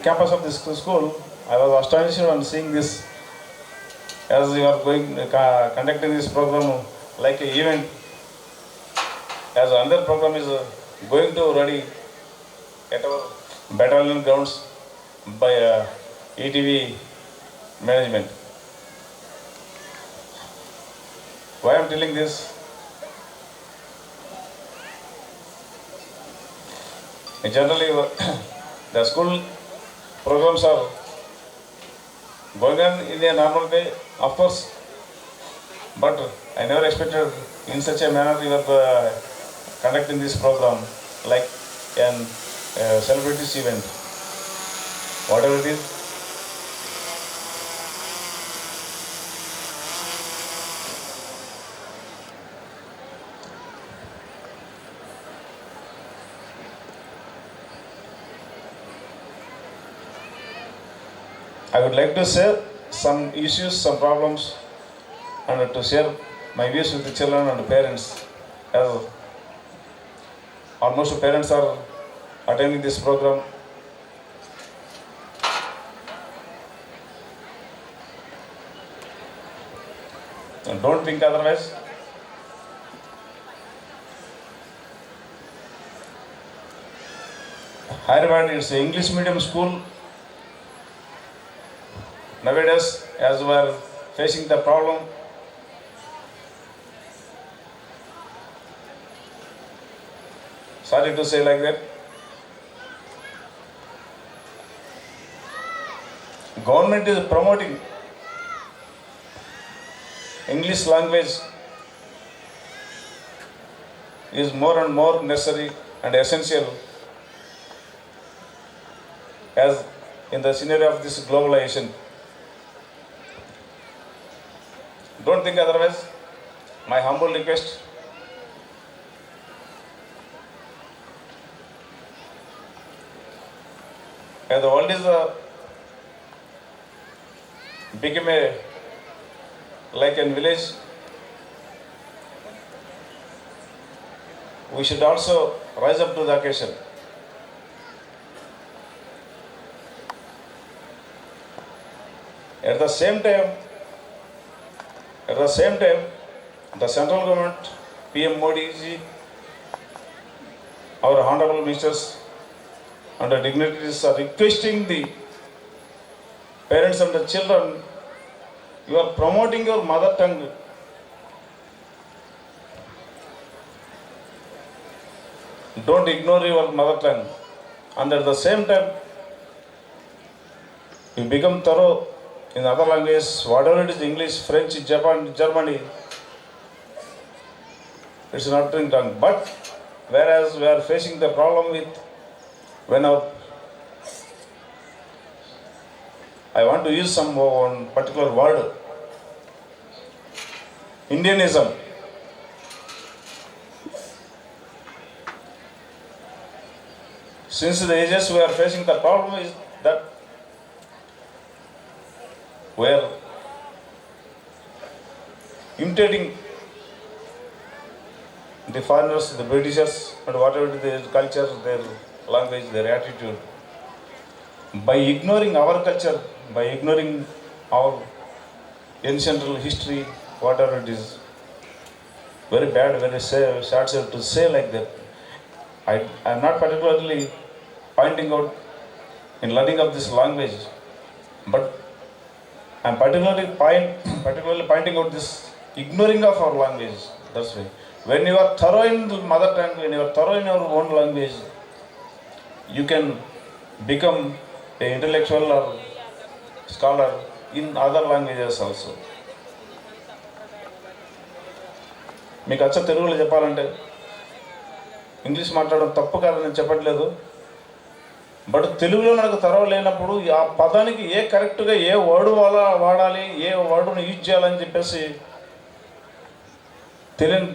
campus of this school, I was astonished on seeing this as you are conducting this program like an event, as another program is going to ready at our battalion grounds by ETV management. Why I am telling this? Generally, the school programs are going on in a normal way, of course, but I never expected in such a manner you are conducting this program like an celebrities event, whatever it is. I would like to share some issues, some problems, and to share my views with the children and parents, as almost parents are attending this program. And don't think otherwise. Hyderabad is an English medium school. Nowadays, as we are facing the problem, sorry to say like that, government is promoting English language is more and more necessary and essential as in the scenario of this globalization. Don't think otherwise. My humble request, as the world is become a like a village, we should also rise up to the occasion. At the same time, the central government, PM Modi ji, our honorable ministers and the dignitaries are requesting the parents and the children, you are promoting your mother tongue. Don't ignore your mother tongue. And at the same time, you become thorough in other languages, whatever it is, English, French, Japan, Germany, it's not in tongue. But whereas we are facing the problem with when I want to use some one particular word, Indianism. Since the ages we are facing the problem is that we are imitating the foreigners, the Britishers, and whatever their culture, their language, their attitude. By ignoring our culture, by ignoring our ancient history, whatever it is, very bad, very sad to say like that. I am not particularly pointing out in learning of this language, but I am particularly pointing out this ignoring of our language. That's why. When you are thorough in the mother tongue, when you are thorough in your own language, you can become an intellectual or scholar in other languages also. మీకు అచ్చ తెలుగులో చెప్పాలంటే English మాట్లాడడం తప్పు కాదని చెప్పట్లేదు, but తెలుగులో మనకు తరవ లేనప్పుడు ఆ పదానికి ఏ కరెక్ట్గా ఏ వర్డ్ వాడాలి, ఏ వర్డ్ను యూజ్ చేయాలని చెప్పేసి తెలియని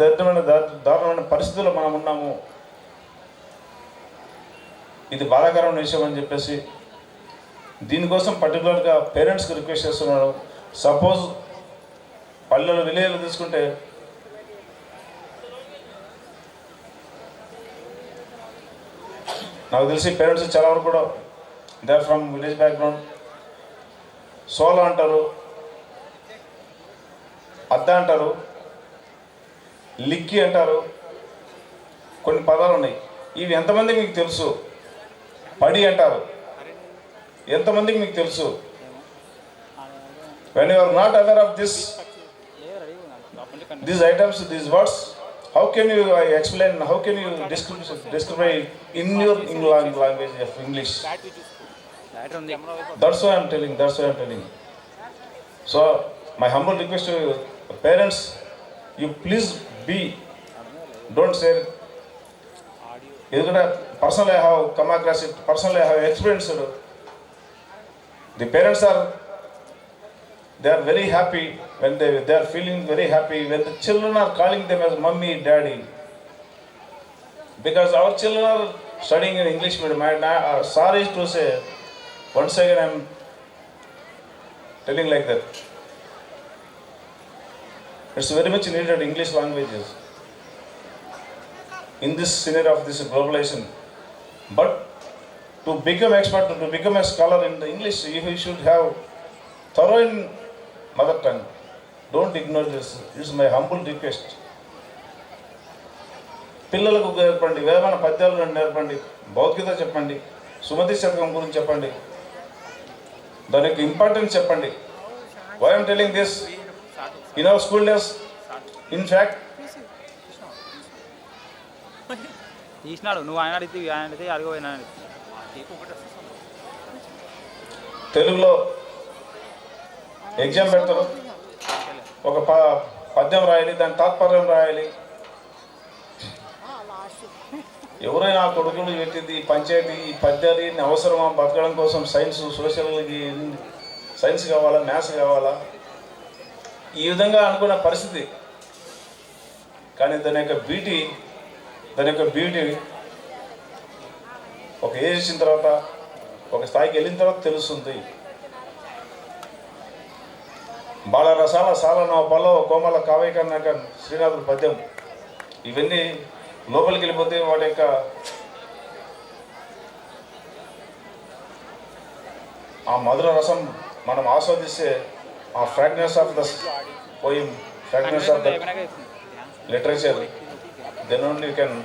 దారుణమైన పరిస్థితుల్లో మనం ఉన్నాము. ఇది బాధాకరమైన విషయం అని చెప్పేసి దీనికోసం పర్టికులర్గా పేరెంట్స్కి రిక్వెస్ట్ చేస్తున్నాడు. సపోజ్ పల్లెలు విలేజ్లు తీసుకుంటే నాకు తెలిసి పేరెంట్స్ చాలా వరకు కూడా they are from village background. సోలో అంటారు, అద్ద అంటారు, లిక్కి అంటారు, కొన్ని పదాలు ఉన్నాయి. ఇవి ఎంతమందికి మీకు తెలుసు? పడి అంటారు, ఎంతమందికి మీకు తెలుసు? When you are not aware of these items, these words, how can you explain, how can you describe in your language of English? That's why I'm telling. So my humble request to you, parents, you please don't say. Personally I have come across it, personally I have experienced it. The parents they are very happy when they are feeling very happy when the children are calling them as mummy, daddy, because our children are studying in English medium. Sorry to say, once again I am telling like that. It's very much needed English languages in this scenario of this globalization. But to become expert, to become a scholar in the English, you should have thorough in mother tongue. Don't ignore this. This is my humble request. పిల్లలకు నేర్పండి, వేమన పద్యాలు నేర్పండి, భౌతికత చెప్పండి, సుమతి శతకం గురించి చెప్పండి, దాని యొక్క importance చెప్పండి. Why I'm telling this, in our school days, in fact తీసినాడు. నువ్వు ఆయన అడిగితే అడగపోయినా తెలుగులో ఎగ్జామ్ పెడతారు, ఒక పద్యం రాయాలి, దాని తాత్పర్యం రాయాలి. ఎవరైనా కొడుకులు పెట్టింది పంచాయతీ ఈ పద్యాలు అవసరమా? బతకడం కోసం సైన్స్, సోషల్కి సైన్స్ కావాలా, మ్యాథ్స్ కావాలా, ఈ విధంగా అనుకున్న పరిస్థితి. కానీ దాని యొక్క బ్యూటీ ఒక ఏజ్ వచ్చిన తర్వాత, ఒక స్థాయికి వెళ్ళిన తర్వాత తెలుస్తుంది. బాలరసాల సాల నవపల్లో కోమల కావ్యకర్ణక శ్రీనాథుడు పద్యం, ఇవన్నీ లోపలికి వెళ్ళిపోతే వాటి యొక్క ఆ మధుర రసం మనం ఆస్వాదిస్తే, ఆ fragrance of the poem, fragrance of the literature, then only you can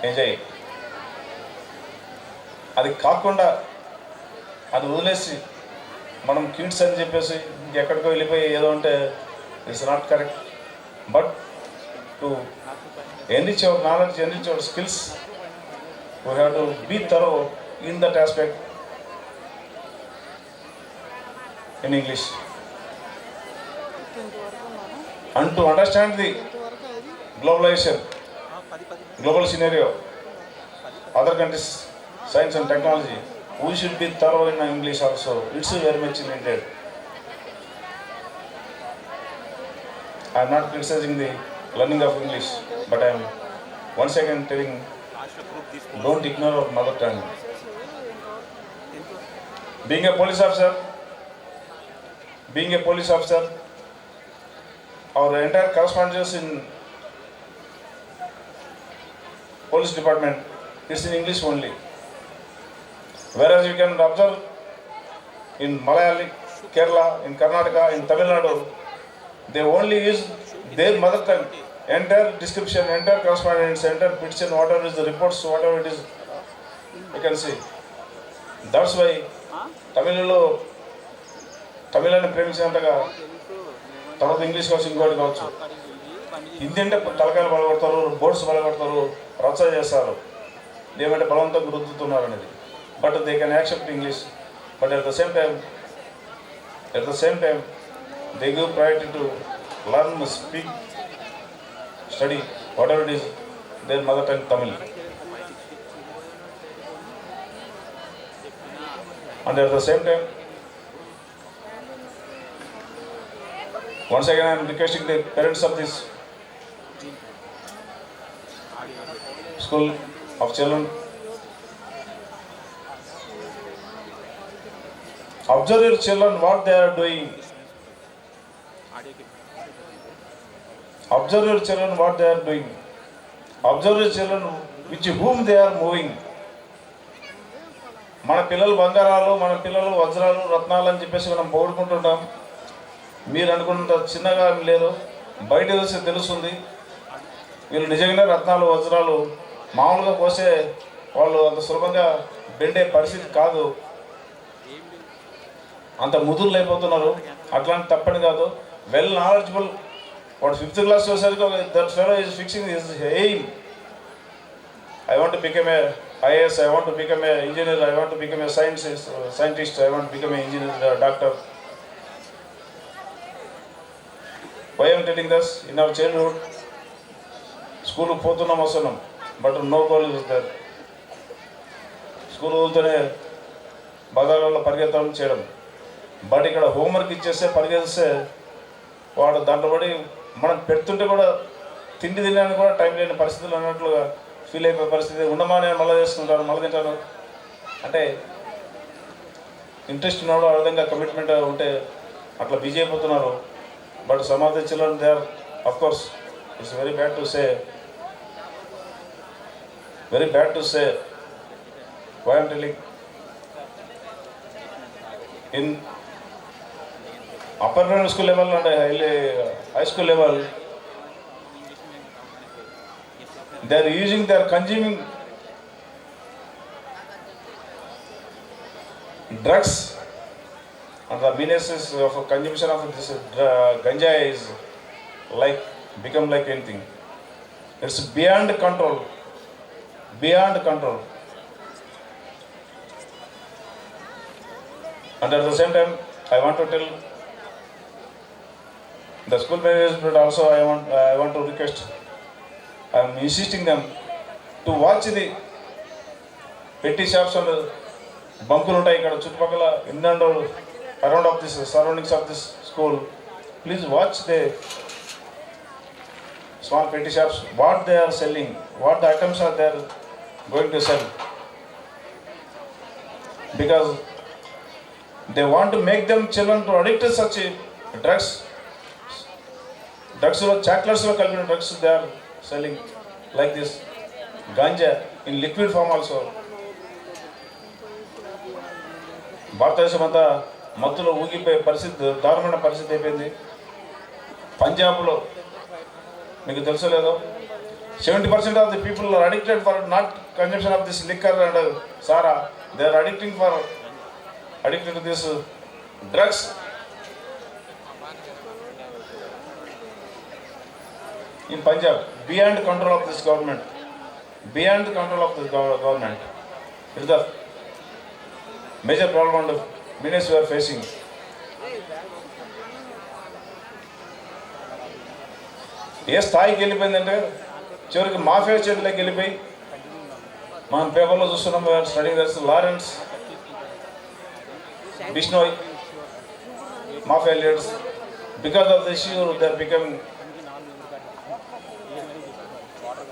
enjoy. అది కాకుండా అది వదిలేసి మనం కిడ్స్ అని చెప్పేసి ఇంకెక్కడికో వెళ్ళిపోయి ఏదో అంటే it's not correct. But to enrich our knowledge, enrich our skills, we have to be thorough in that aspect in English. And to understand the globalization, global scenario, other countries, science and technology, we should be thorough in English also. It's very much needed. I am not criticizing the learning of English, but I am once again telling, don't ignore our mother tongue. Being a police officer, our entire correspondence in police department is in English only. Whereas you can observe in Malayali, Kerala, in Karnataka, in Tamil Nadu, they only use their mother tongue. Entire description, entire correspondence, entire petition, whatever is the reports, whatever it is, you can see. That's why తమిళని ప్రేమించినంతగా తర్వాత English కావచ్చు, ఇంకోటి కావచ్చు. హిందీ అంటే తలకాయలు బలగొడతారు, boards బలగొడతారు, రచ్చ చేస్తారు, ఏమంటే బలవంతంగా రుద్దుతున్నారు అనేది. But they can accept English. But at the same time they give priority to learn, speak, study whatever it is their mother tongue Tamil. And at the same time, once again I am requesting the parents of this school of children, observe your children what they are doing. Observe your children what they are doing. Observe your children with whom they are moving. మన పిల్లలు బంగారాలు, మన పిల్లలు వజ్రాలు, రత్నాలు అని చెప్పేసి మనం పొగుడుకుంటుంటాం. మీరు అనుకున్నంత చిన్నగా లేరు. బయట తెలిసి తెలుస్తుంది. వీళ్ళు నిజంగానే రత్నాలు, వజ్రాలు మామూలుగా పోసే వాళ్ళు అంత సులభంగా బెండే పరిస్థితి కాదు. అంత ముదురులు అయిపోతున్నారు. అట్లాంటి తప్పని కాదు. Well knowledgeable. వాడు 5th క్లాస్ వచ్చేసరికి that fellow is fixing his aim. I want to become a IAS, I want to become a engineer, I want to become a scientist, I want to become an engineer, doctor. Why I am telling this? In our childhood, school పోతున్నాం వస్తున్నాం, but no goal is there. School వదులుతూనే బజార్లలో పరిగెత్తడం చేయడం. But ఇక్కడ homework ఇచ్చేస్తే పరిగెత్తిస్తే వాడు దాంట్లో పడి మనం పెడుతుంటే కూడా తిండి తినడానికి కూడా టైం లేని పరిస్థితులు అన్నట్లుగా ఫీల్ అయిపోయే పరిస్థితి. ఉండమానే మళ్ళీ చేసుకుంటాను, మళ్ళీ తింటాను అంటే ఇంట్రెస్ట్ ఉన్నవాడు ఆ విధంగా కమిట్మెంట్ ఉంటే అట్లా బిజీ అయిపోతున్నారు. But some of the children they are of course it's very bad to say why I am telling in upper primary school level and high school level they are consuming drugs, and the menaces of consumption of this ganja is become like anything. It's beyond control. And at the same time, I want to tell the school management also. I want to request. I am insisting them to watch the petty shops and bunkuలు ఉంటాయి ఇక్కడ చుట్టుపక్కల in and around of this surroundings of this school. Please watch the small petty shops, what they are selling, what the items are they are going to sell, because they want to make them children to addict to such drugs lo chocolates lo kalpina drugs they are selling like this ganja in liquid form also. భారతదేశం అంతా మత్తులో ఊగిపోయే పరిస్థితి, దారుణమైన పరిస్థితి అయిపోయింది. పంజాబ్లో మీకు తెలుసో లేదో 70% of the people are addicted for not consumption of this liquor and sara. They are addicted to this drugs. In Punjab, beyond control of this government. It is the major problem and menace we are facing. ఏ స్థాయికి వెళ్ళిపోయిందంటే చివరికి mafia చేతిలోకి వెళ్ళిపోయి మనం పేపర్లో చూస్తున్నాం. Studying that's Lawrence Bishnoi mafia leaders. Because of the issue, they are becoming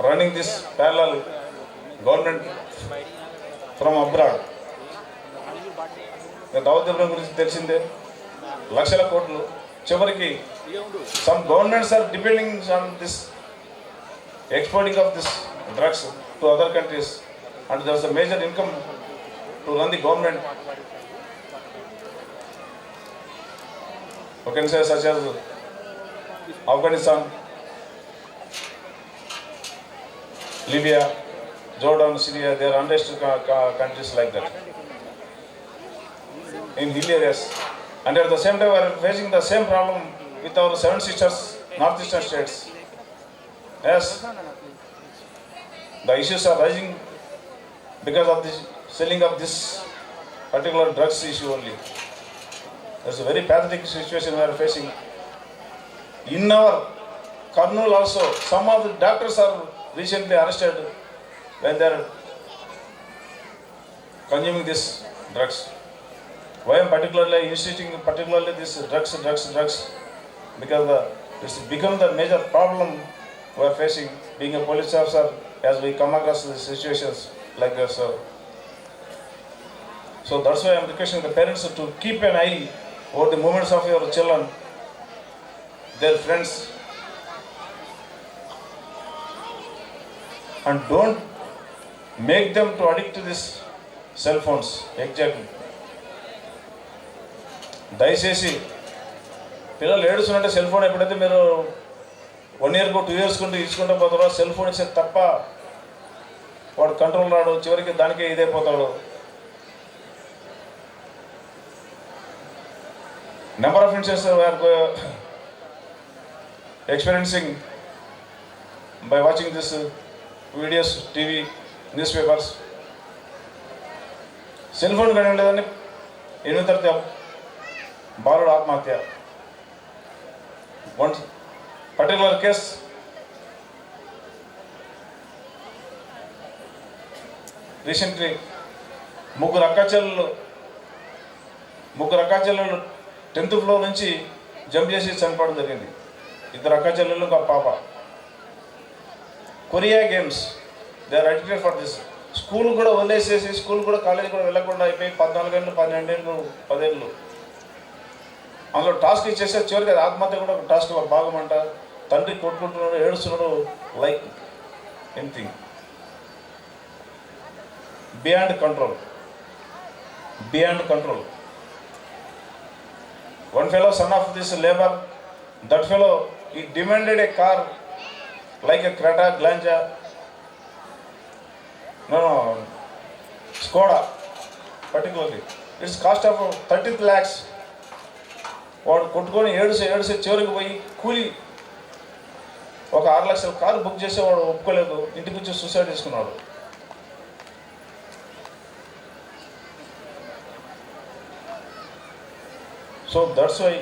running this parallel government from abroad. Dawood Ibrahim గురించి తెలిసిందే, లక్షల కోట్లు. చివరికి some governments are depending on this exporting of this drugs to other countries, and there is a major income to run the government. You can say such as Afghanistan, Libya, Jordan, Syria. They are unrest countries like that in hill areas. And at the same time, we are facing the same problem with our 7 sisters northeastern states. Yes, the issues are rising because of the selling of this particular drugs issue only. There's a very pathetic situation we are facing. In our Kurnool also, some of the doctors are recently arrested when they are consuming this drugs. Why I am particularly insisting this drugs, because it's become the major problem we are facing being a police officer as we come across the situations like this. So that's why I am requesting the parents to keep an eye over the movements of your children, their friends, and don't make them to addict to this cell phones. Exactly. దయచేసి పిల్లలు ఏడుస్తున్నట్టే cell phone ఎప్పుడైతే మీరు 1 ఇయర్కు 2 years కుంటూ ఇచ్చుకుంటూ పోతారో cell phone ఇచ్చే తప్ప వాడు control రాడు, చివరికి దానికే ఇదైపోతాడు. Number of incidents are experiencing by watching this videos, TV, newspapers. Cell phone కానీ లేదని 8 తరగతి బాలుడు ఆత్మహత్య. వన్ పర్టికులర్ కేస్ రీసెంట్లీ ముగ్గురు అక్కాచెల్లెలు 10th ఫ్లోర్ నుంచి జంప్ చేసి చనిపోవడం జరిగింది. 2 అక్కాచెల్లెలు, ఒక పాప. Korea games, they are addicted for this. School కూడా వదిలేసేసి, స్కూల్ కూడా కాలేజ్ కూడా వెళ్ళకుండా అయిపోయి 14 ఏళ్ళు, 12 ఏళ్ళు, 10 ఏళ్ళు అందులో టాస్క్ ఇచ్చేస్తే చివరికి అది ఆత్మహత్య కూడా ఒక టాస్క్ భాగమంట. తండ్రి కొట్టుకుంటున్నాడు, ఏడుస్తున్నాడు, like anything beyond control. One fellow, son of this labor, that fellow, he demanded a car like a Creta, Glancha, Skoda particularly. Its cost of 30 lakhs. వాడు కొట్టుకొని ఏడుసే చివరికి పోయి కూలి ఒక 6 లక్షల కారు బుక్ చేసి వాడు ఒప్పుకోలేదు, ఇంటికి వచ్చి సూసైడ్ చేసుకున్నాడు. So that's why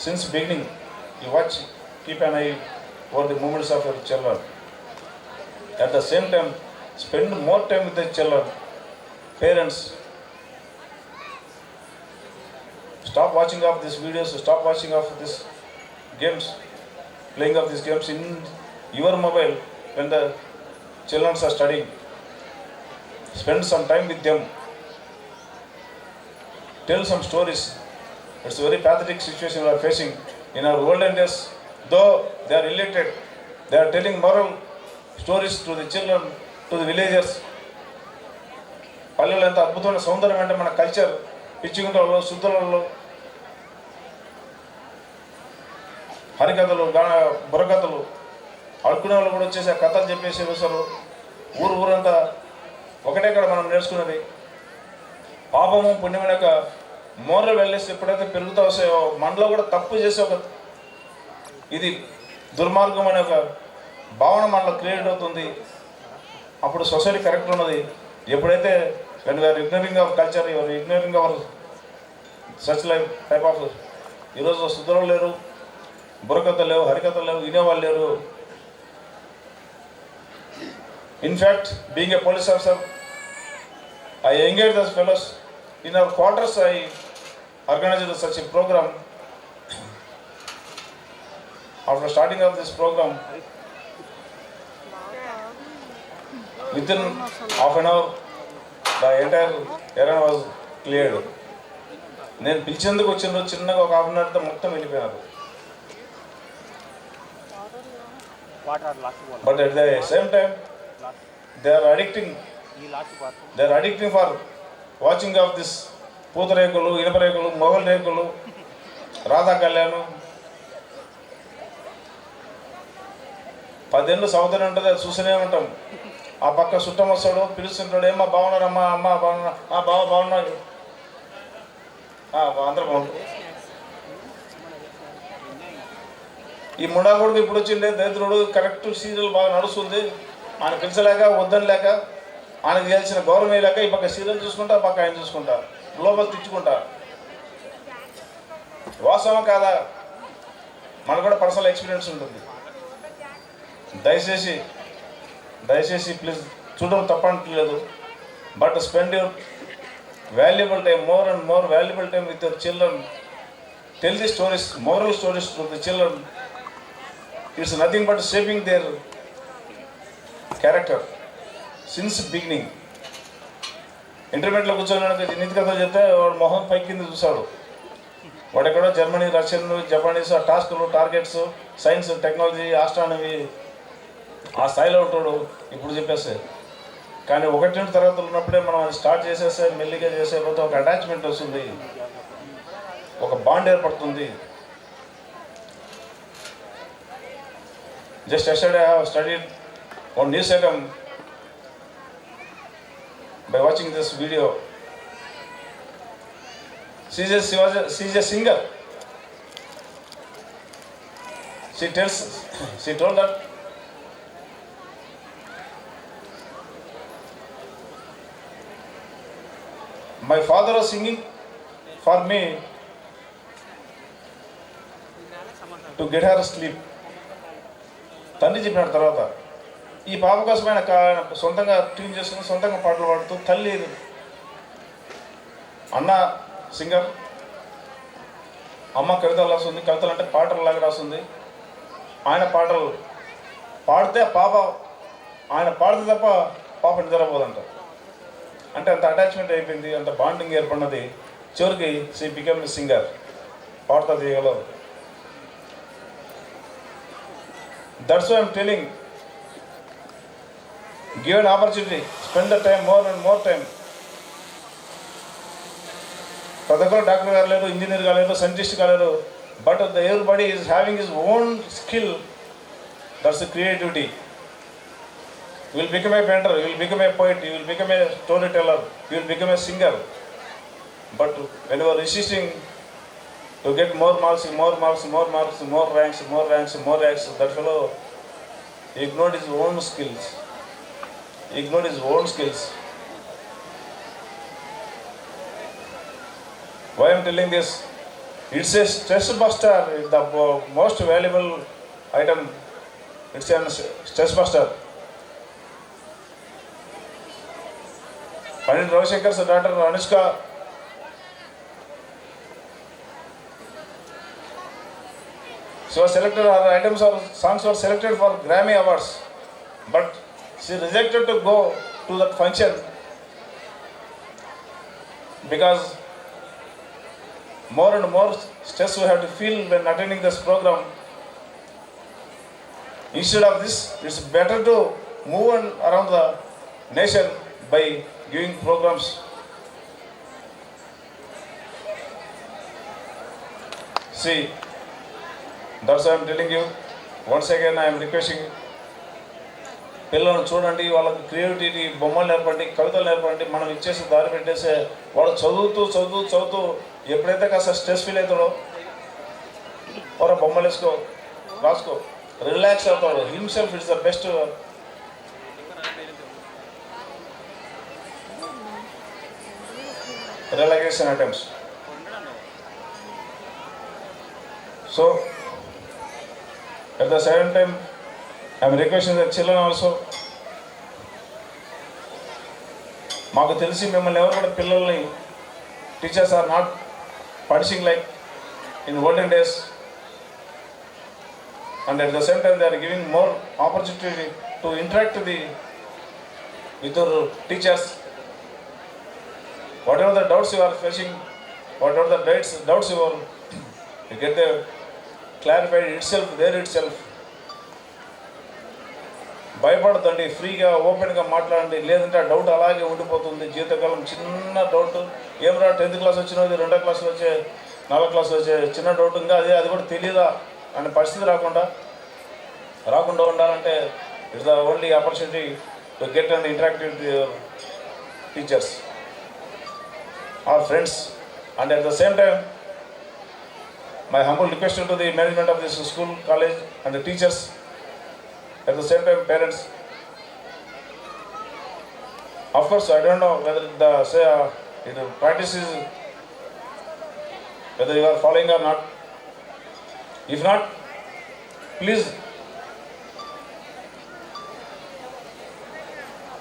since beginning you watch, keep an eye over the movements of your children. At the same time, spend more time with the children. Parents, stop watching of these videos, stop watching of these games, playing of these games in your mobile when the children are studying. Spend some time with them. Tell some stories. It's a very pathetic situation we are facing. In our olden days, though they are illiterate, they are telling moral stories to the children, to the villagers. పల్లెల్లో ఎంత అద్భుతమైన సౌందర్యం అంటే మన culture. పిచ్చిగుంటలలో, శుద్ధలలో, హరికథలు, బుర్రకథలు, అడుక్కునే వాళ్ళు కూడా వచ్చేసి ఆ కథలు చెప్పేసి వస్తారు. ఊరంతా ఒకటే ఇక్కడ మనం నేర్చుకున్నది. పాపము పుణ్యమైన యొక్క మోరల్ వాల్యూస్ ఎప్పుడైతే పెరుగుతూ వస్తాయో మనలో కూడా తప్పు చేసే ఒక ఇది దుర్మార్గం అనే ఒక భావన మనలో క్రియేట్ అవుతుంది. అప్పుడు సొసైటీ కరెక్ట్ ఉన్నది. ఎప్పుడైతే when we are ignoring our culture, you are ignoring our such type of, ఈరోజు శుద్ధులు లేరు, బుర్రకథలు లేవు, హరికథలు లేవు, వినేవాళ్ళు లేరు. In fact being a police officer, I engage those fellows. In our quarters, I organized such a program. After starting of this program, within half an hour, the entire errand was cleared. నేను పిలిచేందుకు వచ్చిండ్రు, చిన్నగా ఒక half an అవర్తో మొత్తం వెళ్ళిపోయినారు. But at the same time they are addicting for watching of this పూతరేకులు, ఇనపరేకులు, మొగల్ రేకులు, రాధా కళ్యాణం. 10 ఏళ్ళు సౌదర్యం ఉంటుంది, అది చూస్తూనే ఉంటాం. ఆ పక్క చుట్టం వస్తాడు, పిలుస్తుంటాడు, ఏమ్మా బాగున్నారమ్మా, అమ్మ బాగున్నా, బావ బాగున్నాడు, అందరూ బాగుంటారు. ఈ ముండా కొడుకు ఇప్పుడు వచ్చిండే దరిద్రుడు, కరెక్ట్ సీరియల్ బాగా నడుస్తుంది. ఆయన పిలిచలేక, వద్దని లేక, ఆయనకు చేయాల్సిన గౌరవం లేక ఈ పక్క సీరియల్ చూసుకుంటా, పక్క ఆయన చూసుకుంటా, గ్లోబల్ తిట్టుకుంటా. వాస్తవం కాదా? మనకు కూడా పర్సనల్ ఎక్స్పీరియన్స్ ఉంటుంది. దయచేసి ప్లీజ్ చూడడం తప్పట్లేదు, but spend your valuable time, more and more valuable time with your children. Tell the stories, moral stories to the children. It's nothing but shaping their character since beginning. ఇంటర్మీడియట్లో కూర్చొని నీతి కథలు చెప్తే వాడు మొహం పై కింద చూశాడు. వాడు ఎక్కడో జర్మనీ, రష్యన్, జపానీస్, ఆ టాస్కులు, టార్గెట్స్, సైన్స్, టెక్నాలజీ, ఆస్ట్రానమీ ఆ స్థాయిలో ఉంటాడు. ఇప్పుడు చెప్పేస్తే కానీ 1-2 తరగతులు ఉన్నప్పుడే మనం అది స్టార్ట్ చేసేస్తే మెల్లిగా చేసేపోతే ఒక అటాచ్మెంట్ వస్తుంది, ఒక బాండ్ ఏర్పడుతుంది. Just yesterday I have studied one news item by watching this video. She is a singer. She told that my father was singing for me to get her sleep. తండ్రి చెప్పిన తర్వాత ఈ పాప కోసం ఆయన సొంతంగా ట్యూన్ చేసుకుని సొంతంగా పాటలు పాడుతూ, తల్లి అన్న సింగర్, అమ్మ కవితలు రాస్తుంది, కవితలు అంటే పాటలలాగా రాస్తుంది. ఆయన పాటలు పాడితే పాప, ఆయన పాడితే తప్ప పాప నిద్రపోదంట. అంటే అంత అటాచ్మెంట్ అయిపోయింది, అంత బాండింగ్ ఏర్పడినది. చివరికి షీ బికమ్ సింగర్, పాడుతా తీయగలరు. That's why I'm telling, give an opportunity, spend the time, more and more time. ప్రతి ఒక్కరు డాక్టర్ కాలేరు, ఇంజనీర్ కాలేరు, సైంటిస్ట్ కాలేరు, but everybody is having his own skill. That's the creativity. You will become a painter, you will become a poet, you will become a storyteller, you will become a singer. But when you are resisting to get more marks, more ranks, that fellow ignored his own skills. Why I am telling this? It's a stress buster, the most valuable item. It's a stress buster. Pandit Ravi Shankar's daughter Anushka, she was selected, her items or songs were selected for Grammy Awards, but she rejected to go to that function because more and more stress we have to feel when attending this program. Instead of this, it's better to move around the nation by giving programs. See, that's why I'm telling you. Once again, I am requesting, పిల్లలను చూడండి, వాళ్ళకి creativity, బొమ్మలు నేర్పండి, కవితలు నేర్పండి. మనం ఇచ్చేసి దారి పెట్టేసే వాడు చదువుతూ ఎప్పుడైతే కాస్త స్ట్రెస్ ఫీల్ అవుతాడో, ఒక బొమ్మలు వేసుకో, రాసుకో, రిలాక్స్ అవుతాడు. Himself it's the best relaxation items. So at the same time, I am requesting the children also. మాకు తెలిసి మిమ్మల్ని ఎవరు కూడా పిల్లల్ని, teachers are not punishing like in olden days, and at the same time they are giving more opportunity to interact with your teachers. Whatever the doubts you are facing, whatever the doubts you get the clarified itself. భయపడదండి, ఫ్రీగా ఓపెన్గా మాట్లాడండి. లేదంటే ఆ doubt అలాగే ఉండిపోతుంది జీవితకాలం. చిన్న doubt, ఏమరా 10th క్లాస్ వచ్చినది 2వ క్లాస్లో వచ్చే 4వ క్లాస్లో వచ్చే చిన్న డౌట్, ఇంకా అది కూడా తెలియదా అనే పరిస్థితి రాకుండా ఉండాలంటే it's the only opportunity to get and interact with your teachers or friends. And at the same time my humble request to the management of this school, college and the teachers, at the same time parents. Of course, I don't know whether the practice is, whether you are following or not. If not, please,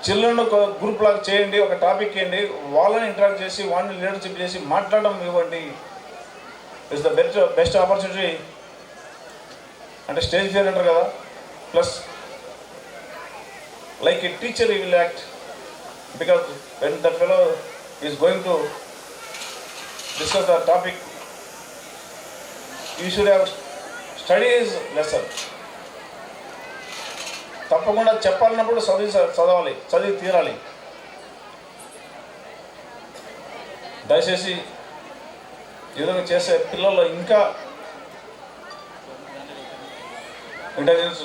children ఒక group లాగా చేయండి, ఒక topic చేయండి, వాళ్ళని interact చేసి వాళ్ళని leadership చేసి మాట్లాడడం ఇవ్వండి. It's the best opportunity. అంటే స్టేజ్ ఫియర్ అంటారు కదా, plus like A teacher you will act, because when that fellow is going to discuss the topic, you should have studies lesson. తప్పకుండా చెప్పాలన్నప్పుడు చదివి తీరాలి. దయచేసి ఈ విధంగా చేసే పిల్లల్లో ఇంకా ఇంటెలిజెన్స్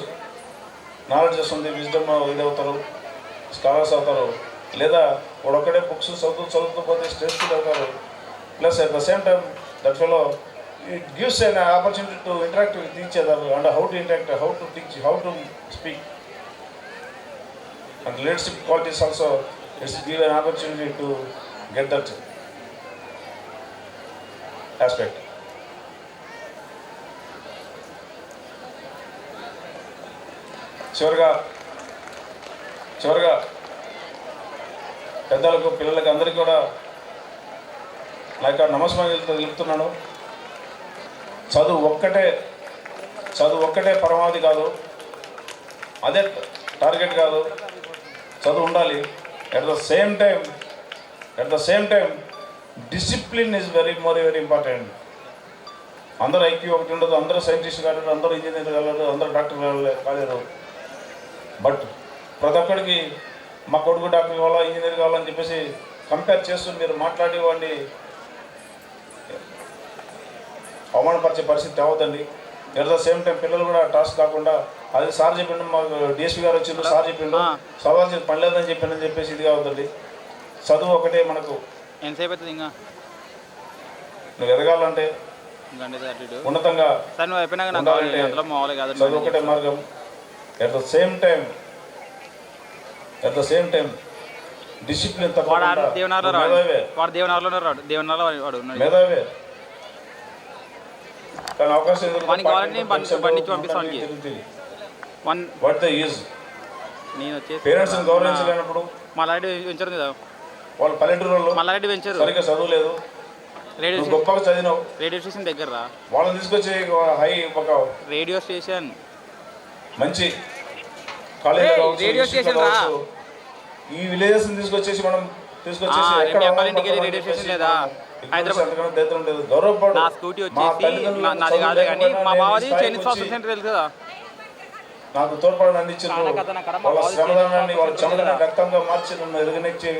నాలెడ్జ్ వస్తుంది, విజ్డమ్ ఇది అవుతారు, స్కాలర్స్ అవుతారు. లేదా వాడొక్కడే బుక్స్ చదువుతూ పోతే స్ట్రెస్ ఫీల్ అవుతారు. Plus at the same time that fellow it gives an opportunity to interact with each other and how to interact, how to teach, how to speak. And leadership qualities also, it's give an opportunity to get that aspect. చివరిగా పెద్దలకు పిల్లలకి అందరికీ కూడా నా యొక్క నమస్కారం తెలుపుతున్నాను. చదువు ఒక్కటే పరమావధి కాదు, అదే టార్గెట్ కాదు. చదువు ఉండాలి. At the same time discipline is very important. అందరూ ఐక్యూ ఒకటి ఉండదు, అందరూ సైంటిస్ట్ కాలేరు, అందరూ ఇంజనీర్ కాలేరు, అందరూ డాక్టర్ కాలేరు. బట్ ప్రతి ఒక్కడికి మా కొడుకు డాక్టర్ కావాలా, ఇంజనీర్ కావాలని చెప్పేసి కంపేర్ చేస్తూ మీరు మాట్లాడేవాడిని అవమానపరిచే పరిస్థితి అవద్దండి. ఎట్ ద సేమ్ టైం పిల్లలు కూడా టాస్క్ కాకుండా అది సార్ చెప్పిండు, మాకు డిఎస్పీ గారు వచ్చిండు, సార్ చెప్పిండు, సవాల్ చేసి పనిలేదని చెప్పానని చెప్పేసి ఇది కావద్దండి. చదువు ఒకటే మనకు. ఎంతసేపు అవుతుంది ఇంకా నువ్వు ఎదగాలంటే ఉన్నతంగా చదువు ఒకటే మార్గం. At the same time discipline మేధావే. కానీ అవకాశం పేరెంట్స్ గౌరవించలేనప్పుడు వాళ్ళు పల్లెటూరు సరిగ్గా చదువులేదు, గొప్పగా చదివినావు, రేడియో స్టేషన్ దగ్గర వాళ్ళని తీసుకొచ్చి ఒక రేడియో స్టేషన్ మంచి కాలేజీ రేడియో స్టేషన్ ఈ విలేజెస్ తీసుకొచ్చేసి మనం రేడియో స్టేషన్ లేదా గౌరవపడు. నా స్కూటీ వచ్చేసి నాది కాదు కానీ మా బావది చైనీస్ ప్రాసెస్ సెంటర్ తెలుసు కదా, నాకు తోడ్పడని అందించారు. వాళ్ళ శ్రమదానాన్ని వాళ్ళ చెమటని రక్తంగా మార్చి నన్ను ఎదుగునిచ్చే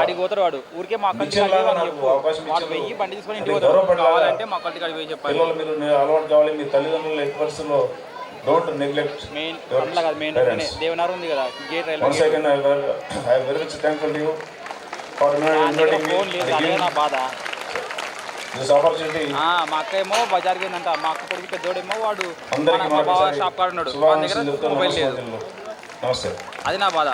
ఆడికి పోతాడు వాడు. ఊరికే మా అవకాశం వెయ్యి బండి తీసుకొని ఇంటికి కావాలంటే మా అక్కడికి అడిగి చెప్పాలి. పిల్లలు మీరు అలవాటు కావాలి. మీ తల్లిదండ్రులు ఎట్టి పరిస్థితుల్లో డోంట్ నెగ్లెక్ట్. మెయిన్ దేవనారు ఉంది కదా gate railway. Once again I very much thankful to you for inviting me. నా బాధ దిస్ ఆపర్చునిటీ. మా అక్క ఏమో బజార్కి ఏందంట, మా అక్క కొడుకు పెద్దోడేమో వాడు అందరికీ షాప్ కాడ ఉన్నాడు, వాళ్ళ దగ్గర మొబైల్ లేదు. నమస్తే. అది నా బాధ.